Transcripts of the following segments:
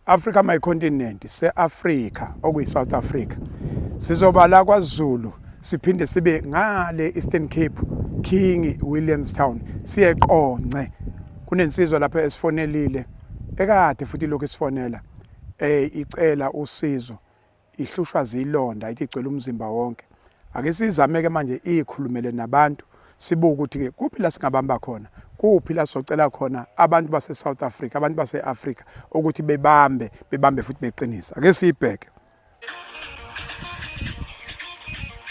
Africa my continent se-Africa okuyi South Africa sizoba la kwaZulu siphinde sibe ngale Eastern Cape King Williamstown siyeqonce kunensizwa lapha esifonelile ekade futhi lokho esifonela icela usizo ihlushwa zilonda ithi icela umzimba wonke ake sizameke manje ikhulumele nabantu sibuke ukuthi ke kuphi la singabamba khona kuphi la socela khona abantu base South Africa abantu base Africa ukuthi bebambe futhi beqinisa ake sibheke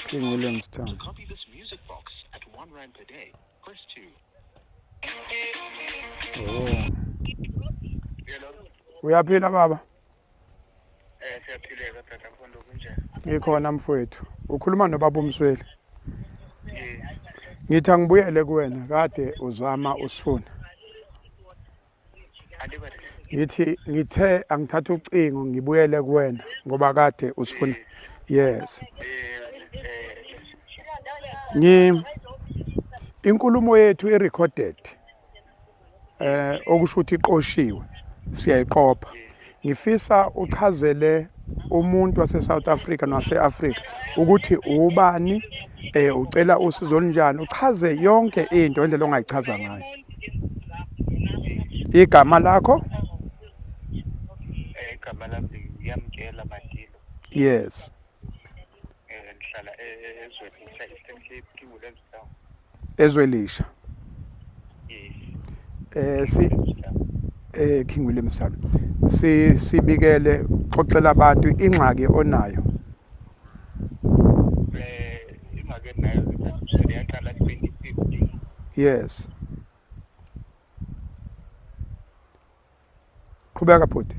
King Williamstown copy this music box at R1 per day press 2 Uyaphila baba siyaphileka tata Mfundo kunjani ngikhona mfowethu ukhuluma nobaba uMsweli ngithi angibuyele kuwena kade uzama usifuna ngithe angithatha ucingo ngibuyele kuwena ngoba kade usifuna yes inkulumo yethu irecorded okusho ukuthi iqoshiwe siyayiqopha ngifisa uchazele umuntu wase South Africa nowase Africa ukuthi ubani ucela usizo njani uchaze yonke into endlela ongayichaza ngayo igama lakho igama lami ngiyamkela Mandilo yes ngihlala ezwelisha Eastern Cape King Williamstown ezwelisha yes King Williamstown sibikele xoxela abantu ingxaki onayo ingxaki nayo siyaqala 2015 yes qhubeka bhuti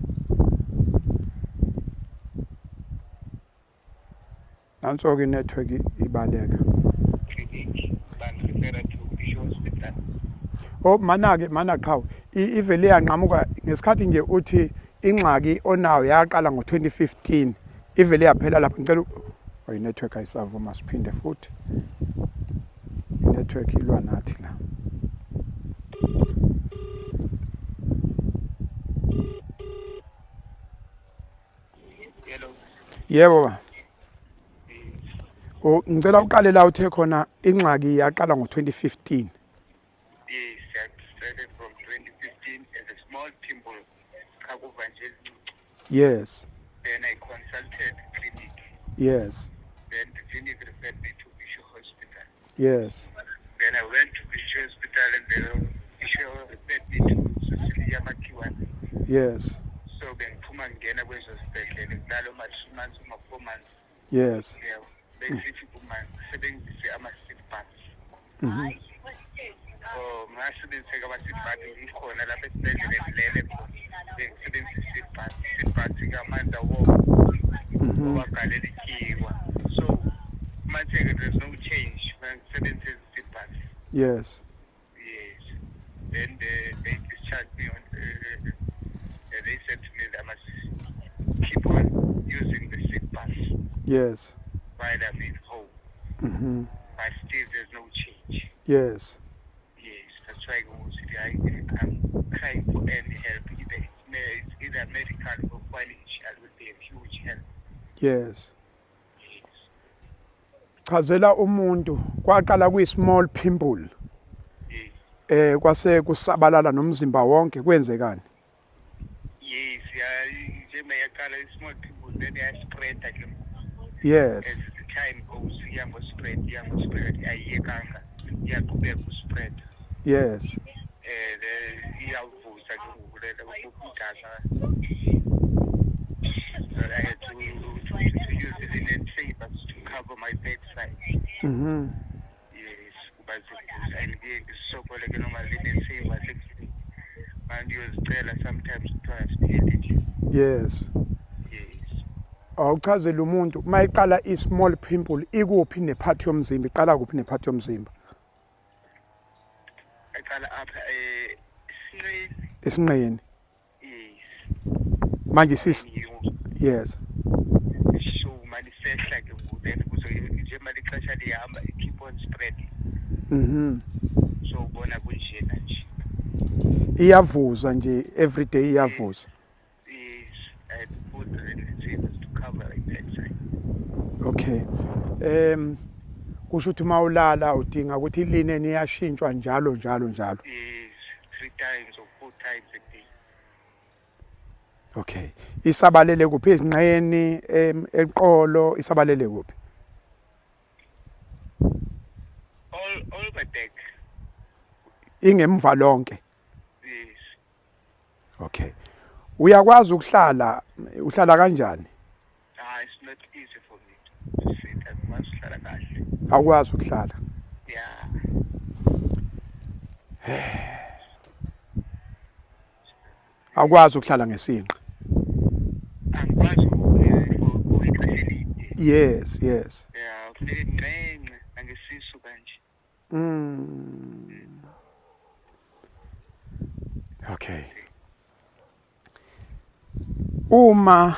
nanso ke network ibaleka oh mana qhawe ivele yanqamuka ngesikhathi nje uthi ingxaki onayo yaqala ngo2015 ivele yaphela lapho ngicela network ayisavuma siphinde futhi network ilwa nathi la yebo ba ngicela uqale la uthe khona ingxaki yaqala ngo2015 from 2015 as a small pimple yes then I consulted clinic yes then the clinic referred me to Bishop Hospital yes then I went to Bishop Hospital and the Bishop referred me to Cecilia Makiwane yes so bengiphuma ngena kwezo sibhedlela ngalo ma 2 months uma 4 months yes besithi sebenzise ama-seat baths ngasebenziseka ama-seat baths ngikhona lapha esibhedlela ngilele khona bengisebenzisa i-seat baths-ke amandla owagalela ikiwa so manje-ke there's no change ngisebenzisa ezi-seat baths yes then they discharged me on they said to me that I must keep on using the seat baths yes while I'm in home. But still there's no change. Yes. Yes, that's why I'm trying for any help. Either medical or financial would be a huge help. Yes. Chazela umuntu kwaqala kuyi-small pimple. Yes. Kwase kusabalala nomzimba wonke kwenzekani? Yes, njengoba yaqala i-small pimple then spread again. Yes. As the time goes, spread. Ayekanga, iyaqhubeka uspread. Yes. Iyavusa ke ukulela ukudasa. But I had to use it in favors to cover my bedside. Yes, but I'm so like normally in favors. And you sometimes twice. Yes. Awuchazela umuntu mayiqala i-small pimple ikuphi nephathi yomzimba iqala kuphi nephathi yomzimba iqala apha esinqeni yes manje yes so manifesta ke then nje malixesha lihamba keep on spreading so ubona kunjena nje iyavuza nje everyday iyavuza yes I had to put the linen savers to cover my bedside. Okay. Kusho ukuthi mawulala udinga ukuthi ilineni iyashintshwa njalo. Is 3 times or 4 times a day. Okay. Isabalele kuphi ezinqeni eqolo isabalele kuphi? All my back. Ingemva lonke. Yes. Okay. Uyakwazi uhlala kanjani? It's not easy for me to sit. I must hlala kahle. Awukwazi ukuhlala. Yeah. Awukwazi ukuhlala ngesinqa. Angikwazi for ixesha elide. Yes. Yeah, kufuneka nqenqe angesisu kanje. Okay. Uma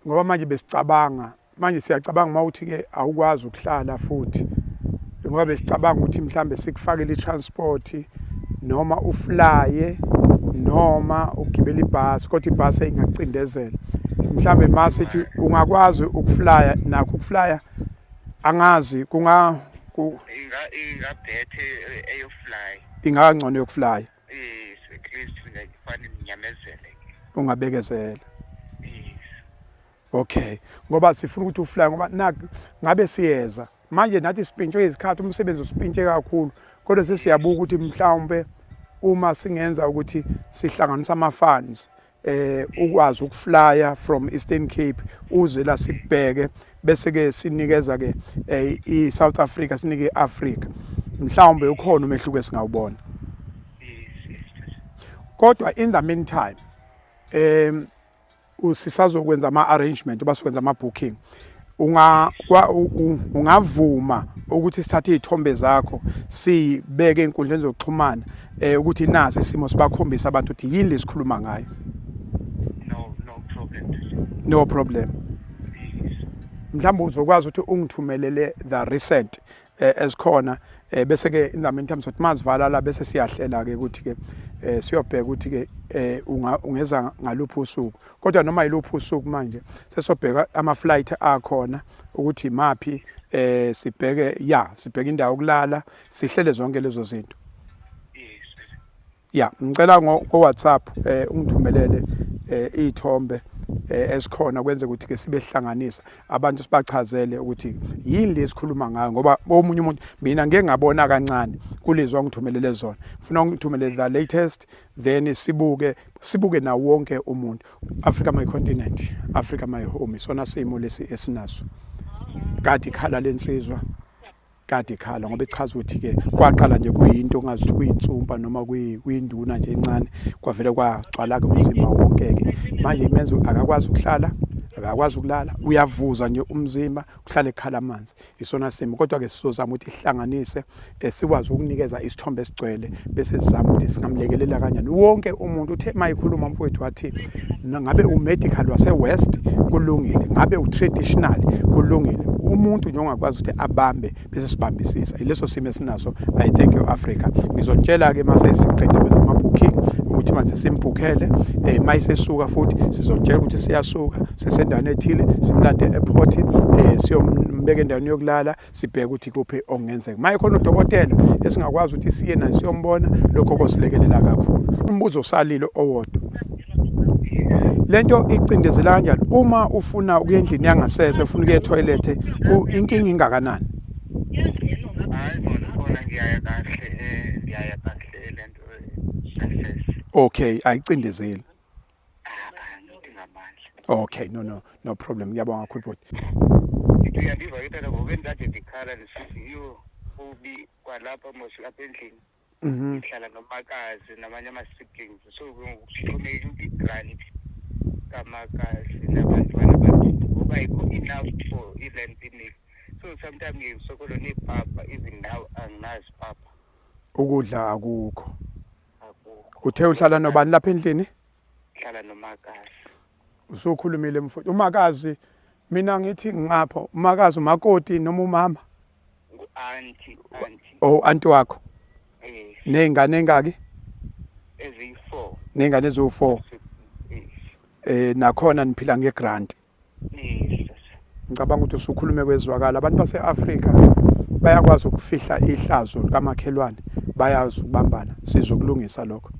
ngoba manje siyacabanga mawuthi ke awukwazi ukuhlala futhi ngoba besicabanga ukuthi mhlambe sikufakele itransport noma uflye noma ugibela ibhasi kodwa ibhasi ingacindezela mhlambe masithi ungakwazi ukuflya nakho ukuflya angazi ingabhethe eyofly. ingangcono yokuflya. Yes, at least ngifane nginyamezele. Ungabekezela. Yes. Okay. Ngoba sifuna ukuthi ufly ngoba ngabe siyeza. Manje nathi sipintshwe izikhathi umsebenzi usipintshe kakhulu kodwa sesiyabuka ukuthi mhlawumbe uma singenza ukuthi sihlanganisa ama funds ukwazi ukuflya from Eastern Cape uze la sibheke bese ke sinikeza ke iSouth Africa sinike iAfrica mhlawumbe ukhona umehluko esingawubona. Yes. Kodwa in the meantime usisazokwenza ama arrangement basikwenza ama booking ungavuma ukuthi sithathe izithombe zakho sibeke enkundleni zokuxhumana ukuthi nasi isimo sibakhombisa abantu ukuthi yini lesikhuluma ngayo. No problem. Yes. Mhlawumbe uzokwazi ukuthi ungithumelele the recent esikhona bese ke in the meantime sothi mazivala la bese siyahlela ke ukuthi ke siyobheka ukuthi ke ungeza ngaluphi usuku kodwa noma yiluphi usuku manje sesobheka ama flight akhona ukuthi mapi sibheke indawo yokulala sihlele zonke lezo zinto. Yes. Ngicela ngo WhatsApp ungithumelele izithombe esikhona kwenze ukuthi ke sibehlanganisa abantu sibachazele ukuthi yini lesikhuluma ngayo ngoba omunye umuntu mina ngeke ngabona kancane kulezi wangithumelele zona ufuna ungithumelele the latest then sibuke na wonke umuntu. Africa my continent, Africa my home isona simo lesi esinaso kade ikhala lensizwa kade ikhala ngoba echaza ukuthi ke kwaqala nje kuyinto ongazi ukuthi kuyinsumpa noma kuyinduna nje encane kwavele kwagcwala ke umzimba wonke ke manje imenze akakwazi ukuhlala akakwazi ukulala uyavuza nje umzimba kuhlala ekhala amanzi isona simo kodwa ke sizozama ukuthi ihlanganise sikwazi ukunikeza isithombe esigcwele bese sizama ukuthi singamlekelela kanjani wonke umuntu uthe mayikhuluma mfowethu wathi ngabe umedical wase West kulungile ngabe utraditional kulungile umuntu nje ongakwazi ukuthi abambe bese sibambisisa ileso simo esinaso. I thank you Africa. Ngizotshela ke mase siqede kwenza ama booking ukuthi manje simbukhele mayisesuka futhi sizotshela ukuthi siyasuka sesendaweni ethile simlande airport siyombeka endaweni yokulala sibheke ukuthi kuphi okungenzeka maye khona udokotela esingakwazi ukuthi siye naye siyombona lokho kosilekelela kakhulu. Umbuzo usalile owodwa lento icindezela kanjani uma ufuna ukuya endlini yangasese ufuna ukuya etoilet inkinga ingakanani? Hayi bona ngiyaya kahle lento success. Okay ayicindezeli. Ngamandla. Okay no problem ngiyabonga kakhulu bhuti. Ngiyabiza ke ngoba ngikade ngikhala lesithi ubi kwalapha lapha endlini. Ngihlala nomakazi namanye ama siblings so ngokuhlomela igranny kamakazi nabantwana bathi ngoba ayikho enough for even finish so sometimes ngisokola nepapa even now anginazi papa ukudla akukho. Uthe uhlala nobani lapha endlini? Hlala nomakazi. Usukhulumile mfowethu umakazi mina ngithi ngapha umakazi umakoti noma umama? Auntie. Oh auntie wakho. Yes. Nezingane engaki? Ezi4. Nezingane ezo4. nakhona niphila ngegrant. Yes. Ngicabanga ukuthi usukhulume kwezwakala abantu base-Afrika bayakwazi ukufihla ihlazo likamakhelwane bayazi ukubambana sizokulungisa lokho.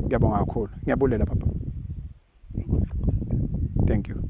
Ngiyabonga kakhulu. Ngiyabulela papa. Thank you.